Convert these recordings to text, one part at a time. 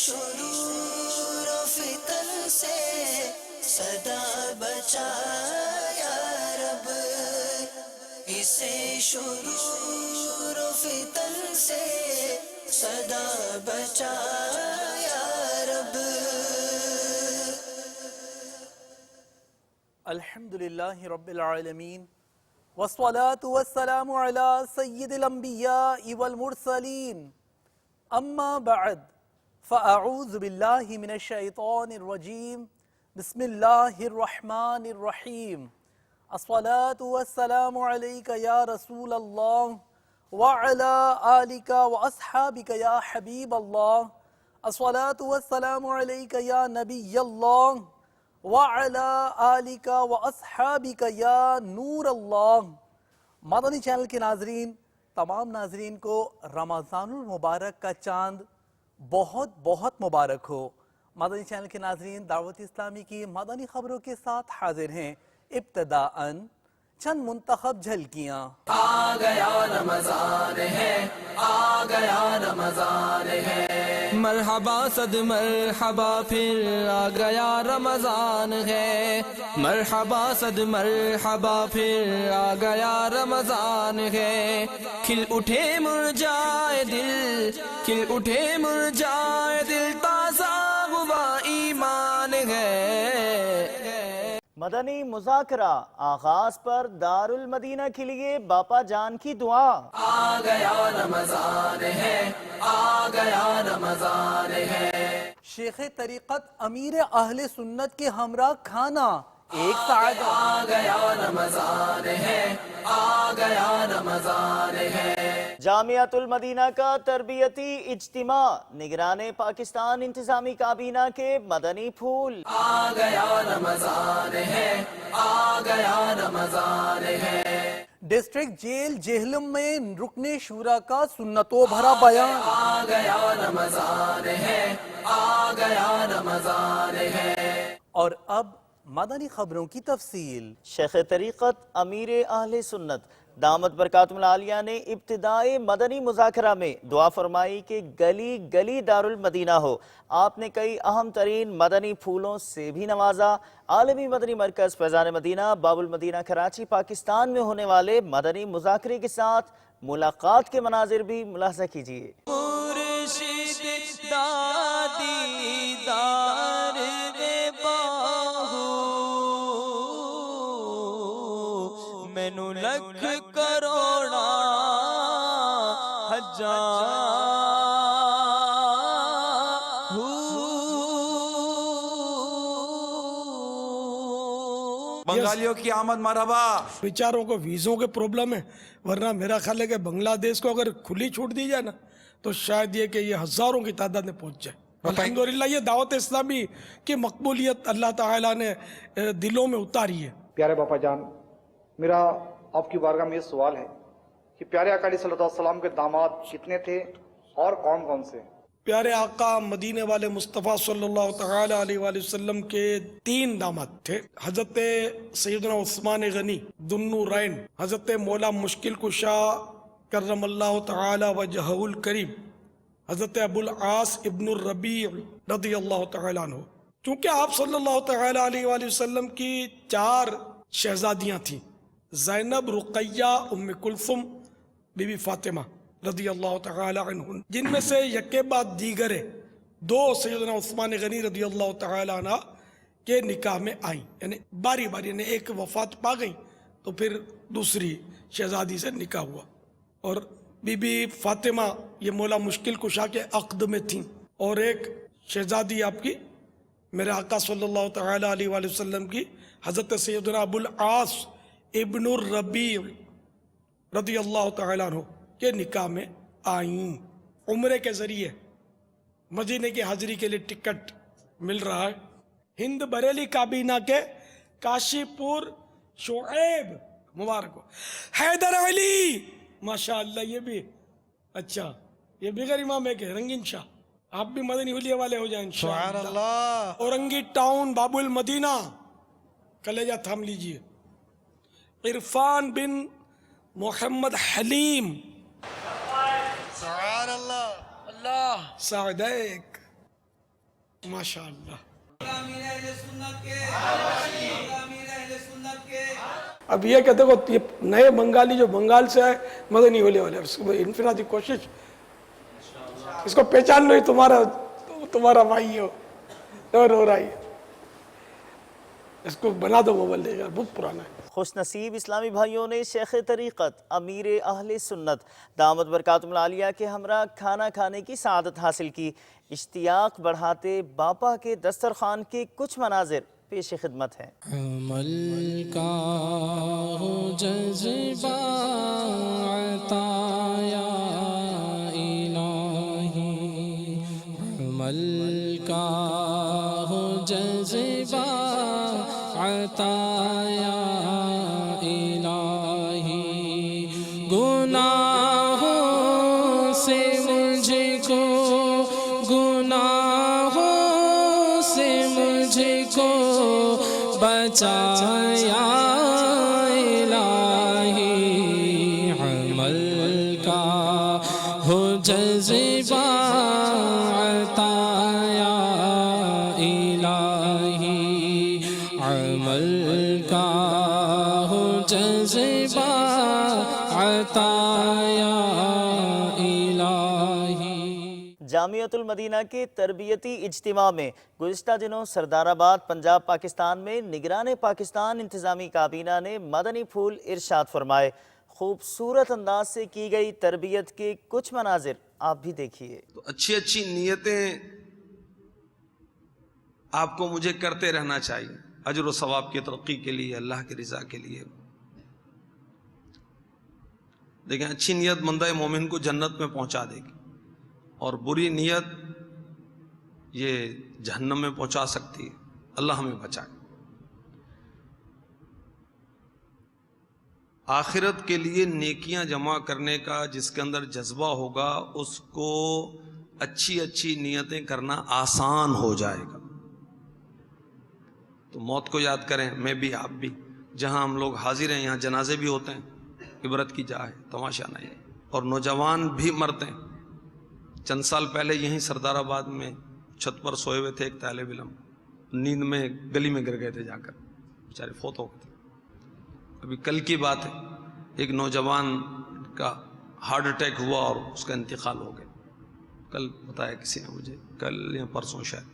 شرور و فتن سے صدا بچا یا رب، اسے شرور و فتن سے صدا بچا یا رب۔ الحمدللہ رب العالمین، والصلاة والسلام علی سید الانبیاء والمرسلین، اما بعد فاعوذ باللہ من الشیطان الرجیم، بسم اللہ الرحمن الرحیم۔ الصلاة والسلام علیک یا رسول اللہ وعلی آلک واصحابک یا حبیب اللہ۔ الصلاة والسلام علیک یا نبی اللہ وعلی آلک واصحابک یا نور اللہ۔ مدنی چینل کے ناظرین، تمام ناظرین کو رمضان المبارک کا چاند بہت بہت مبارک ہو۔ مدنی چینل کے ناظرین، دعوت اسلامی کی مدنی خبروں کے ساتھ حاضر ہیں۔ ابتداءً چند منتخب جھلکیاں۔ آ گیا رمضان ہے، آ گیا رمضان ہے، مرحبا صد مرحبا پھر آ گیا رمضان ہے، مرحبا صد مرحبا پھر آ گیا رمضان ہے۔ کھل اٹھے مرجائے دل، کھل اٹھے مرجائے دل، تازہ ہوا ایمان ہے۔ مدنی مذاکرہ آغاز پر دار المدینہ کے لیے باپا جان کی دعا۔ آ گیا رمضان ہے، آ گیا رمضان ہے، شیخ طریقت امیر اہل سنت کے ہمراہ کھانا ایک سعادت۔ آ گیا رمضان ہے، آ گیا رمضان ہے، جامعۃ المدینہ کا تربیتی اجتماع، نگران پاکستان انتظامی کابینہ کے مدنی پھول۔ آ گیا رمضان ہے، آ گیا رمضان ہے، ڈسٹرکٹ جیل جہلم میں رکن شورا کا سنتوں بھرا بیان۔ آ گیا رمضان ہے، آ گیا رمضان ہے، اور اب مدنی خبروں کی تفصیل۔ شیخ طریقت امیر اہل سنت دامت برکاتہم العالیہ نے ابتدائی مدنی مذاکرہ میں دعا فرمائی کہ گلی گلی دار المدینہ ہو۔ آپ نے کئی اہم ترین مدنی پھولوں سے بھی نوازا۔ عالمی مدنی مرکز فیضان مدینہ باب المدینہ کراچی پاکستان میں ہونے والے مدنی مذاکرے کے ساتھ ملاقات کے مناظر بھی ملاحظہ کیجیے۔ مرشد دادی دار دے باہو، مینو لکھ کروڑا ہزار بنگالیوں کی آمد مرحبا۔ بیچاروں کو ویزوں کے پرابلم ہے، ورنہ میرا خیال ہے کہ بنگلہ دیش کو اگر کھلی چھوٹ دی جائے نا تو شاید یہ کہ یہ ہزاروں کی تعداد میں پہنچ جائے۔ الحمدللہ یہ دعوت اسلامی کی مقبولیت اللہ تعالیٰ نے دلوں میں اتاری ہے۔ پیارے باپا جان، میرا آپ کی بارگاہ میں یہ سوال ہے کہ پیارے آقا صلی اللہ علیہ وسلم کے داماد کتنے تھے اور کون کون سے؟ پیارے آقا مدینے والے مصطفیٰ صلی اللہ تعالیٰ علیہ وآلہ وسلم کے 3 داماد تھے۔ حضرت سیدنا عثمان غنی ذوالنورین، حضرت مولا مشکل کشا کرم اللہ تعالی وجہہ الکریم، حضرت ابو العاص ابن الربیع رضی اللہ تعالیٰ عنہ۔ چونکہ آپ صلی اللہ تعالیٰ علیہ وآلہ وسلم کی 4 شہزادیاں تھیں، زینب، رقیہ، ام کلثوم، بی بی فاطمہ رضی اللہ تعالی عنہ، جن میں سے یکے بعد دیگر 2 سیدنا عثمان غنی رضی اللہ تعالی عنہ کے نکاح میں آئیں، یعنی باری باری، یعنی ایک وفات پا گئی تو پھر دوسری شہزادی سے نکاح ہوا۔ اور بی بی فاطمہ یہ مولا مشکل کشا کے عقد میں تھیں، اور ایک شہزادی آپ کی میرے آقا صلی اللہ تعالی علیہ وآلہ وسلم کی حضرت سیدنا ابو العاص ابن الربیع رضی اللہ تعالیٰ عنہ کے نکاح میں آئیں۔ عمرے کے ذریعے مدینے کی حاضری کے لیے ٹکٹ مل رہا ہے۔ ہند بریلی کابینہ کے کاشی پور شعیب مبارک ہو۔ حیدر علی ماشاءاللہ، یہ بھی اچھا، یہ بغیر امام ہے کہ رنگین شاہ، آپ بھی مدنی حلیہ والے ہو جائیں انشاءاللہ۔ اورنگی ٹاؤن باب المدینہ، کلیجہ تھام لیجئے۔ عرفان بن محمد حلیم، سبحان اللہ، اللہ سعدیک माशाअल्लाह। अब ये कहते हो ये नए बंगाली जो बंगाल से आए मदनी होने वाले, इसको इनफरादी कोशिश, इसको पहचान लो, तुम्हारा भाई हो और रो रहा है, इसको बना दो मोबाइल देगा, बहुत पुराना है। खुश नसीब इस्लामी भाइयों ने शेख तरीक़त अमीर अहले सुन्नत दामत बरकातुहुल आलिया के हमरा खाना खाने की सआदत हासिल की। इश्तियाक बढ़ाते बापा के दस्तरखान के कुछ मनाजिर पेश खिदमत हैं। अमल का हो जज़्बा अताया इलाही, अमल का हो जज़्बा अताया इलाही, गुनाहों से मुझको, गुनाहों से मुझको बचाया इलाही, अमल का हो जज़्बा अताया इलाही, अमल का हो जज़्बा अताया इलाही। जामियतुल मदीना के तरबियती इज्तिमा में गुज़िश्ता दिनों सरदाराबाद पंजाब पाकिस्तान में निगरान पाकिस्तान इंतज़ामी काबीना ने मदनी फूल इरशाद फरमाए। खूबसूरत अंदाज से की गई तरबियत के कुछ मनाजिर आप भी देखिए। तो अच्छी अच्छी नीयतें आपको मुझे करते रहना चाहिए, अजर व सवाब की तरक्की के लिए, अल्लाह की रज़ा के लिए। देखें, अच्छी नीयत बंदा मोमिन को जन्नत में पहुंचा देगी और बुरी नीयत ये जहन्नम में पहुंचा सकती है। अल्लाह हमें बचाए। आखिरत के लिए नेकियां जमा करने का जिसके अंदर जज्बा होगा उसको अच्छी अच्छी नीयतें करना आसान हो जाएगा। तो मौत को याद करें, मैं भी आप भी, जहां हम लोग हाजिर हैं यहाँ जनाजे भी होते हैं, इबरत की जा है, तमाशा नहीं है। और नौजवान भी मरते हैं। चंद साल पहले यहीं सरदाराबाद में छत पर सोए हुए थे एक तालिब इल्म, नींद में गली में गिर गए थे, जाकर बेचारे फौत हो गए थे। अभी कल की बात है, एक नौजवान का हार्ट अटैक हुआ और उसका इंतकाल हो गया। कल बताया किसी ने मुझे, कल या परसों शायद।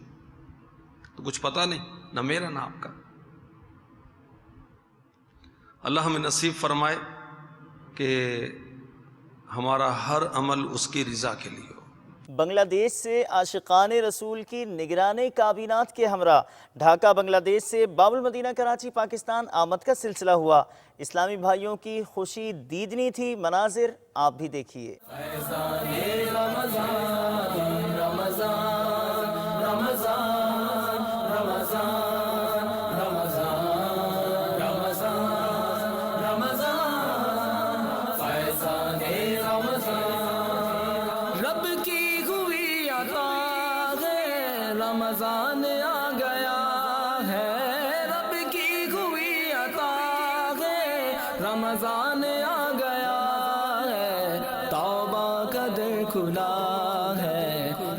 तो कुछ पता नहीं, ना मेरा ना आपका। अल्लाह हमें नसीब फरमाए कि हमारा हर अमल उसकी रज़ा के लिए हो। बांग्लादेश से आशिकाने रसूल की निगराने काबीनात के हमरा ढाका बांग्लादेश से बाबुल मदीना कराची पाकिस्तान आमद का सिलसिला हुआ। इस्लामी भाइयों की खुशी दीदनी थी, मनाजिर आप भी देखिए। रमजान आ गया है, रब की हुई अता है, रमजान आ गया है, तौबा का दर खुला है,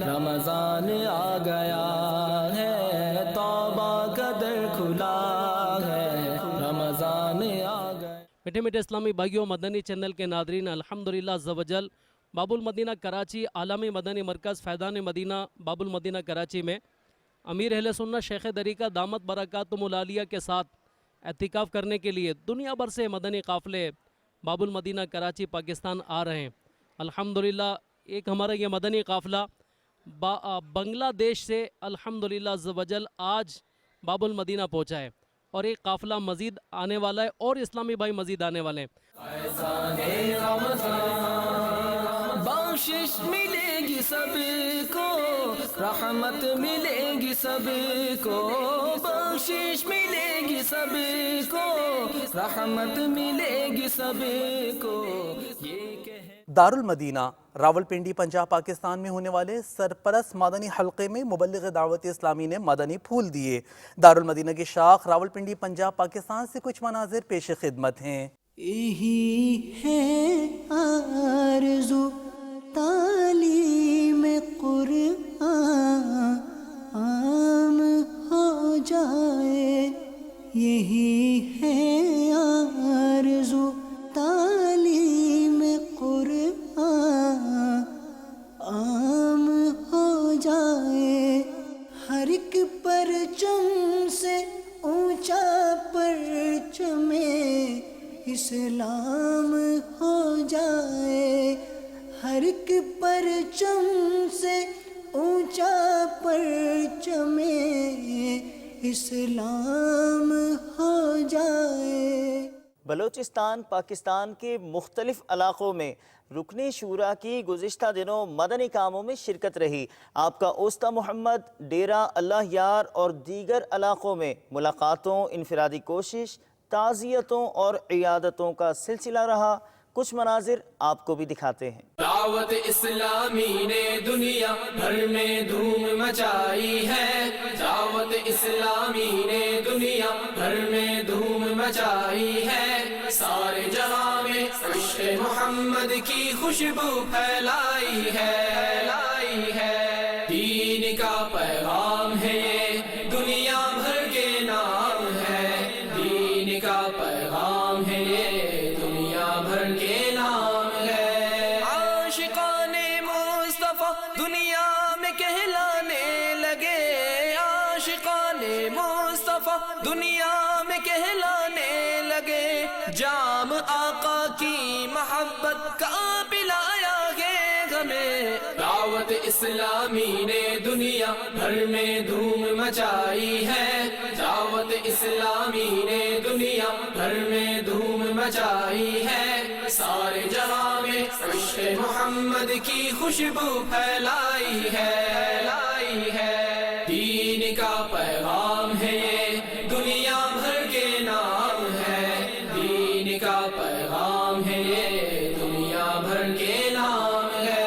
रमजान आ गया है, तौबा का दर खुला है, रमजान आ गया। मीठे मीठे इस्लामी भाइयों, मदनी चैनल के नादरीन, अल्हम्दुलिल्लाह ज़वजल बाबुल मदीना कराची आलमी मदनी मरकज़ फैज़ान मदीना बाबुल मदीना कराची में अमीर अहले सुन्नत शेख तरीक़त दामत बरकातुहुल आलिया के साथ एतिकाफ़ करने के लिए दुनिया भर से मदनी काफ़िले बाबुल मदीना कराची पाकिस्तान आ रहे हैं। अल्हम्दुलिल्लाह एक हमारा ये मदनी काफ़िला बांग्लादेश से अल्हम्दुलिल्लाह ज़वजल आज बाबुल मदीना पहुँचा है और एक काफ़िला मज़ीद आने वाला है और इस्लामी भाई मज़ीद आने वाले हैं। बख्शिश मिलेगी सबको, रहमत मिलेगी सबको, बख्शिश मिलेगी सबको, रहमत मिलेगी सबको। दारुल मदीना रावलपिंडी पंजाब पाकिस्तान में होने वाले सरपरस्त मदनी हल्के में मुबल्लिग दावत इस्लामी ने मदनी फूल दिए। दारुल मदीना की शाख रावलपिंडी पंजाब पाकिस्तान से कुछ मनाजिर पेश खिदमत हैं। यही है आरज़ू तालीम कुरान जाए, यही है आरज़ू तालीम कुरान आम हो जाए, हर एक परचम से ऊंचा परचमे इस्लाम हो जाए, हर एक परचम से ऊंचा परचमे इस्लाम हो जाए। बलूचिस्तान पाकिस्तान के मुख्तलिफ इलाकों में रुकने शूरा की गुज़िश्ता दिनों मदनी कामों में शिरकत रही। आपका उस्ता मोहम्मद डेरा अल्लाह यार और दीगर इलाकों में मुलाकातों, इनफरादी कोशिश, ताज़ियतों और इयादतों का सिलसिला रहा। कुछ मनाजिर आपको भी दिखाते हैं। दावत इस्लामी ने दुनिया भर में धूम मचाई है, दावत इस्लामी ने दुनिया भर में धूम मचाई है, सारे जहां में इश्क़ मोहम्मद की खुशबू फैलाई है, दीन का पैगाम है ये दुनिया भर के नाम है, दीन का पैगाम है ये दुनिया भर के नाम है। आशिकाने मुस्तफा दुनिया में कहलाने लगे, आशिकाने मुस्तफा दुनिया में कहलाने लगे, जाम आका की मोहब्बत का पिलाया है हमें। दावत इस्लामी ने दुनिया भर में धूम मचाई है, दावत इस्लामी ने दुनिया भर में धूम मचाई है, सारे जहां में इश्क़ मोहम्मद की खुशबू फैलाई है, दीन का पैगाम है ये दुनिया भर के नाम है, दीन का पैगाम है ये दुनिया भर के नाम है।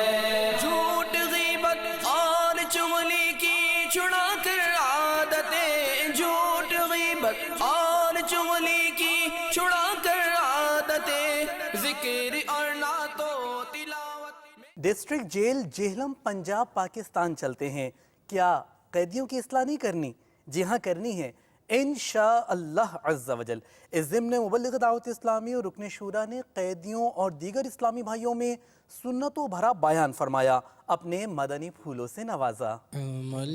झूठ गीबत और चुगली की छुड़ा कर आदतें, झूठ गीबत और चुगली की छुड़ा कर आदतें, जिक्र और नातो तिलावत। डिस्ट्रिक्ट जेल जेहलम पंजाब पाकिस्तान चलते हैं। क्या कैदियों की इस्लाह नहीं करनी? जी हाँ, करनी है इंशाअल्लाह अज़्ज़ा वजल। इस ज़िम्न मुबल्लिग़ दावत इस्लामी और रुकन शूरा ने कैदियों और दीगर इस्लामी भाइयों में सुन्नतों भरा बयान फरमाया, अपने मदनी फूलों से नवाजा। अमल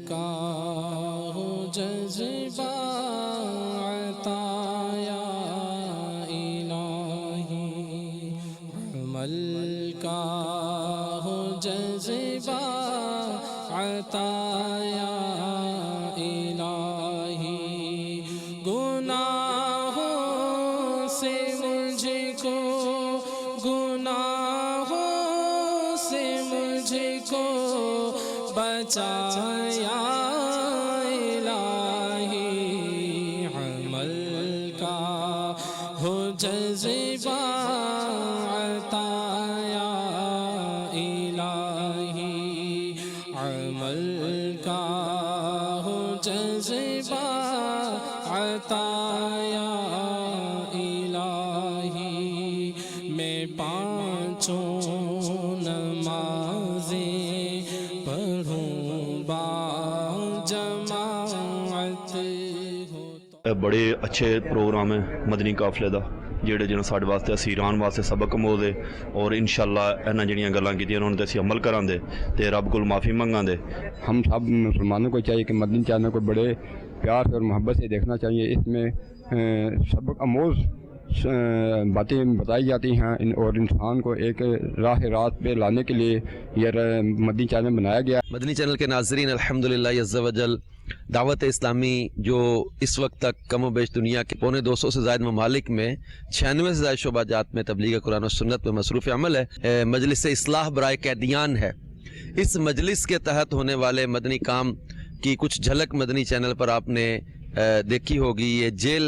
का हो जज़्बा अता या इलाही, अमल का हो जज़्बा अता या इलाही, गुनाहों से मुझको, गुनाहों से मुझको बचाया इलाही, अमल का हो जज़्बा अता या इलाही, अमल का हो जज़्बा अता या इलाही। मैं पाँचों नमाज़ें पढ़ूं बाजमाअत हो। बड़े अच्छे प्रोग्राम है मदनी काफले का, ਜਿਹੜੇ ਜਿਹਨਾਂ ਸਾਡੇ ਵਾਸਤੇ ਅਸੀਂ ਇਰਾਨ ਵਾਸਤੇ ਸਬਕ ਕਮਾਉਂਦੇ ਔਰ ਇਨਸ਼ਾਅੱਲਾ ਇਹਨਾਂ ਜਿਹੜੀਆਂ ਗੱਲਾਂ ਕੀਤੀਆਂ ਉਹਨਾਂ 'ਤੇ ਅਸੀਂ ਅਮਲ ਕਰਾਂਗੇ ਤੇ ਰੱਬ ਕੋਲ ਮਾਫੀ ਮੰਗਾਂਗੇ। हम सब मुसलमानों को चाहिए कि मदनी चैनल को बड़े प्यार से और मोहब्बत से देखना चाहिए। इसमें सबक आमोज़ बातें बताई जाती हैं और इंसान को एक राह रात पे लाने के लिए यह मदनी चैनल बनाया गया। मदनी चैनल के नाज़रीन, अल्हम्दुलिल्लाह अज़्ज़ा वजल दावत इस्लामी जो इस वक्त तक कम बेश दुनिया के 250 से ज़ायद ममालिक में 96 से ज़ायद शोबाजात में तबलीग कुरान और सुन्नत में मसरूफ़ अमल है। मजलिस इस्लाह बराए कैदियान है। इस मजलिस के तहत होने वाले मदनी काम की कुछ झलक मदनी चैनल पर आपने देखी होगी। ये जेल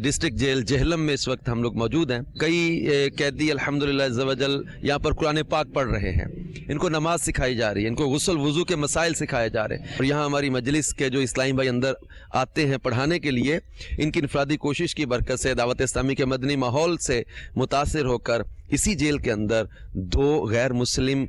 डिस्ट्रिक्ट जेल जेहलम में इस वक्त हम लोग मौजूद हैं। कई कैदी अल्हम्दुलिल्लाह अज़्ज़ा वजल यहाँ पर कुरान पाक पढ़ रहे हैं, इनको नमाज सिखाई जा रही है, इनको गुस्ल वज़ू के मसाइल सिखाए जा रहे हैं। और यहाँ हमारी मजलिस के जो इस्लामी भाई अंदर आते हैं पढ़ाने के लिए, इनकी इनफरादी कोशिश की बरकत से दावत इस्लामी के मदनी माहौल से मुतासिर होकर इसी जेल के अंदर 2 गैर मुस्लिम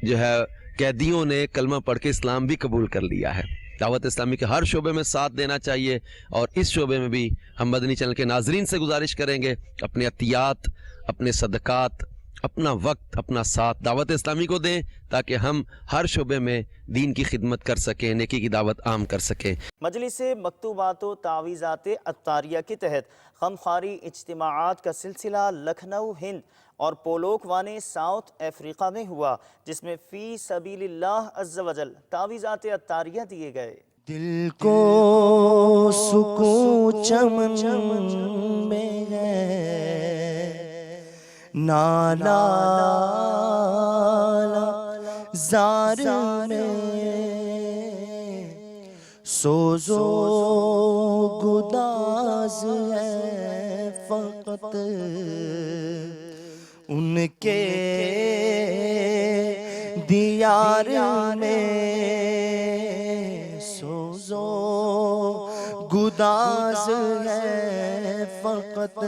जो है कैदियों ने कलमा पढ़ के इस्लाम भी कबूल कर लिया है। دعوت اسلامی کے ہر شعبے میں ساتھ دینا چاہیے، اور اس شعبے میں بھی ہم مدنی چینل کے ناظرین سے گزارش کریں گے اپنے عطیات، اپنے صدقات، اپنا وقت، اپنا ساتھ دعوت اسلامی کو دیں تاکہ ہم ہر شعبے میں دین کی خدمت کر سکیں، نیکی کی دعوت عام کر سکیں۔ مجلس مکتوبات و تعویذات عطاریہ کے تحت غمخواری اجتماعات کا سلسلہ لکھنؤ ہند اور پولوکوانے ساؤتھ افریقہ میں ہوا، جس میں فی سبیل اللہ عز و جل تعویذات عطاریہ دیے گئے۔ دل کو سکون چمن میں ہے، نالا زار میں سوز و گداز ہے فقط ان کے دیار میں، سوز و گداز ہے فقط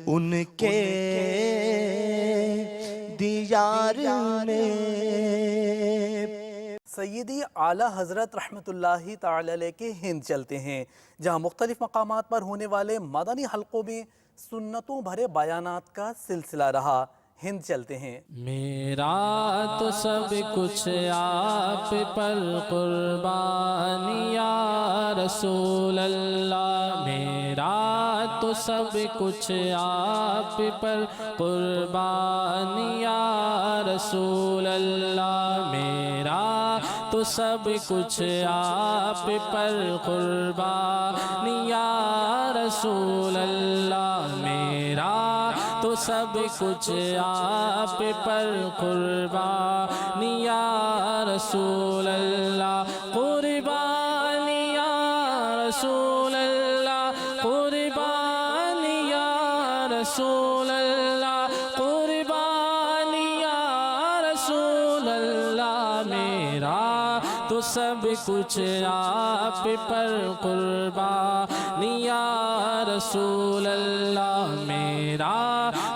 ان کے دیار میں۔ سیدی اعلیٰ حضرت رحمۃ اللہ تعالی علیہ کے ہند چلتے ہیں، جہاں مختلف مقامات پر ہونے والے مدنی حلقوں میں سنتوں بھرے بیانات کا سلسلہ رہا۔ ہند چلتے ہیں۔ میرا تو سب کچھ آپ پر قربان یا رسول اللہ، میرا تو سب کچھ آپ پر قربان یا رسول اللہ، میرا تو سب کچھ آپ پر قربان یا رسول اللہ، میرا تو سب کچھ آپ پر قربان یا رسول اللہ، قربان یا رسول اللہ، قربان یا رسول اللہ، قربان یا رسول اللہ، میرا تو سب کچھ آپ پر قربان یا رسول اللہ، میرا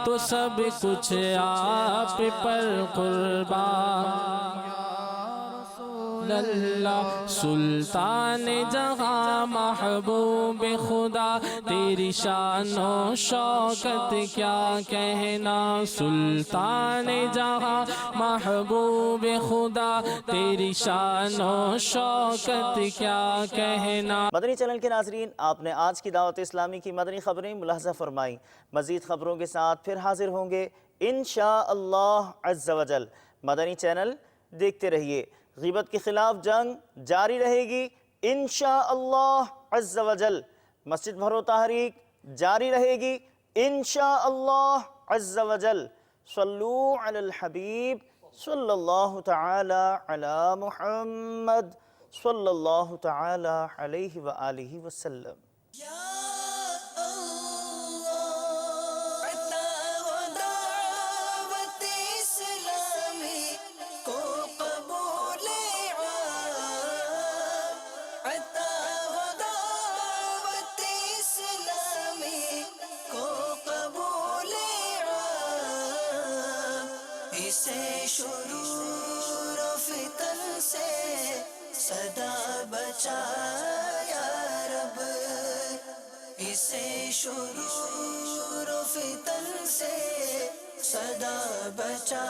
تو سب کچھ آپ پر قربان اللہ۔ سلطان جہاں محبوب خدا، تیری شان و شوکت کیا کہنا، سلطان جہاں محبوب خدا، تیری شان و شوکت کیا کہنا۔ مدنی چینل کے ناظرین، آپ نے آج کی دعوت اسلامی کی مدنی خبریں ملاحظہ فرمائیں۔ مزید خبروں کے ساتھ پھر حاضر ہوں گے انشاءاللہ عز و جل۔ مدنی چینل دیکھتے رہیے۔ غیبت کے خلاف جنگ جاری رہے گی انشاءاللہ عز و جل۔ مسجد بھرو تحریک جاری رہے گی انشاءاللہ عز و جل۔ صلو علی الحبیب صلی اللہ تعالی علی محمد صلی اللہ تعالی علیہ وآلہ وسلم۔ شرور و فتن سے صدا بچا یا رب، اسے شرور و فتن سے صدا بچا